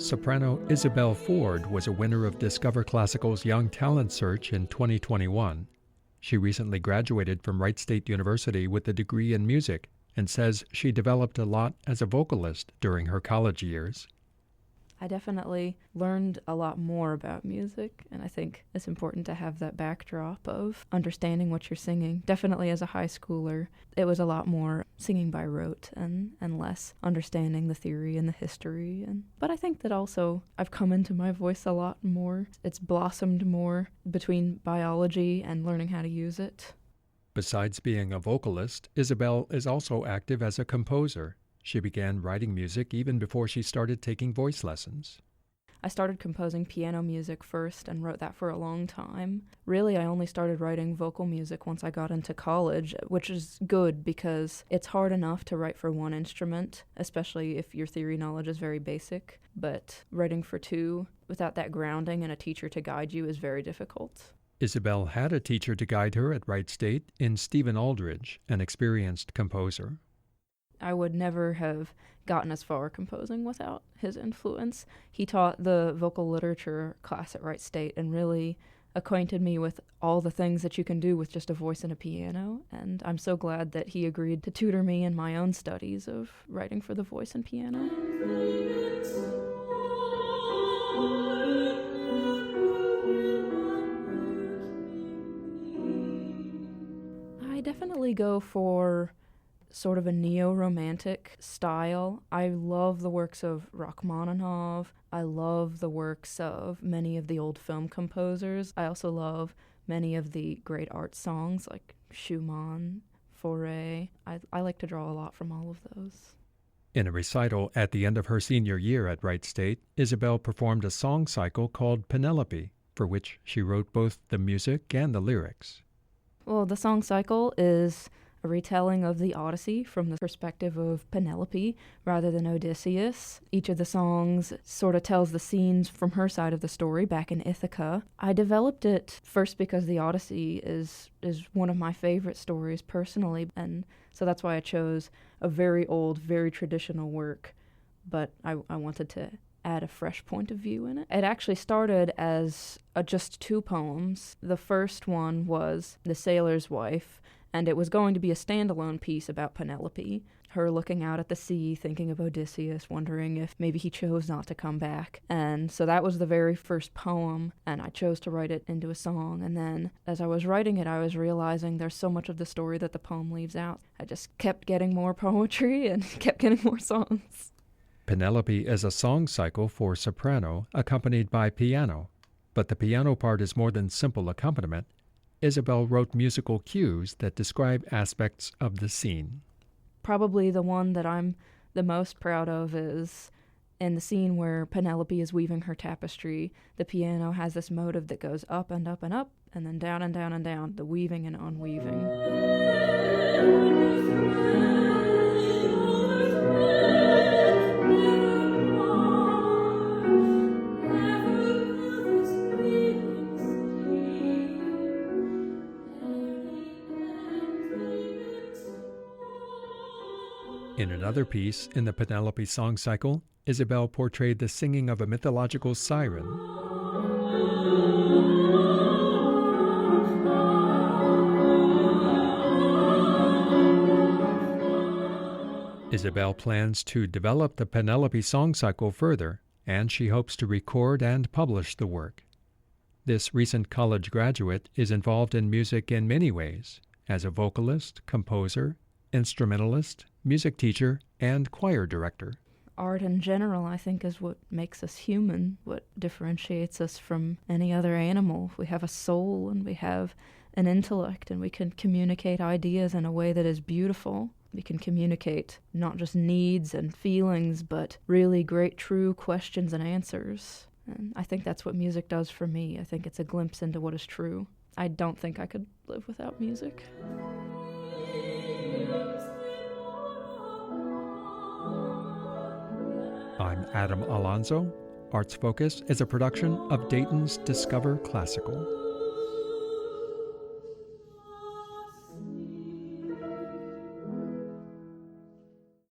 Soprano Isabelle Ford was a winner of Discover Classical's Young Talent Search in 2021. She recently graduated from Wright State University with a degree in music and says she developed a lot as a vocalist during her college years. I definitely learned a lot more about music, and I think it's important to have that backdrop of understanding what you're singing. Definitely as a high schooler, it was a lot more singing by rote and less understanding the theory and the history. But I think that also I've come into my voice a lot more. It's blossomed more between biology and learning how to use it. Besides being a vocalist, Isabelle is also active as a composer. She began writing music even before she started taking voice lessons. I started composing piano music first and wrote that for a long time. Really, I only started writing vocal music once I got into college, which is good because it's hard enough to write for one instrument, especially if your theory knowledge is very basic. But writing for two without that grounding and a teacher to guide you is very difficult. Isabelle had a teacher to guide her at Wright State in Stephen Aldridge, an experienced composer. I would never have gotten as far composing without his influence. He taught the vocal literature class at Wright State and really acquainted me with all the things that you can do with just a voice and a piano, and I'm so glad that he agreed to tutor me in my own studies of writing for the voice and piano. I definitely go for sort of a neo-romantic style. I love the works of Rachmaninoff. I love the works of many of the old film composers. I also love many of the great art songs like Schumann, Fauré. I like to draw a lot from all of those. In a recital at the end of her senior year at Wright State, Isabelle performed a song cycle called Penelope, for which she wrote both the music and the lyrics. Well, the song cycle is a retelling of the Odyssey from the perspective of Penelope rather than Odysseus. Each of the songs sort of tells the scenes from her side of the story back in Ithaca. I developed it first because the Odyssey is one of my favorite stories personally, and so that's why I chose a very old, very traditional work, but I wanted to add a fresh point of view in it. It actually started as just two poems. The first one was The Sailor's Wife, and it was going to be a standalone piece about Penelope, her looking out at the sea, thinking of Odysseus, wondering if maybe he chose not to come back. And so that was the very first poem, and I chose to write it into a song. And then as I was writing it, I was realizing there's so much of the story that the poem leaves out. I just kept getting more poetry and kept getting more songs. Penelope is a song cycle for soprano accompanied by piano, but the piano part is more than simple accompaniment. Isabelle wrote musical cues that describe aspects of the scene. Probably the one that I'm the most proud of is in the scene where Penelope is weaving her tapestry. The piano has this motive that goes up and up and up, and then down and down and down, the weaving and unweaving. In another piece in the Penelope song cycle, Isabelle portrayed the singing of a mythological siren. Isabelle plans to develop the Penelope song cycle further, and she hopes to record and publish the work. This recent college graduate is involved in music in many ways, as a vocalist, composer, instrumentalist, music teacher, and choir director. Art in general, I think, is what makes us human, what differentiates us from any other animal. We have a soul and we have an intellect, and we can communicate ideas in a way that is beautiful. We can communicate not just needs and feelings, but really great, true questions and answers. And I think that's what music does for me. I think it's a glimpse into what is true. I don't think I could live without music. I'm Adam Alonzo. Arts Focus is a production of Dayton's Discover Classical.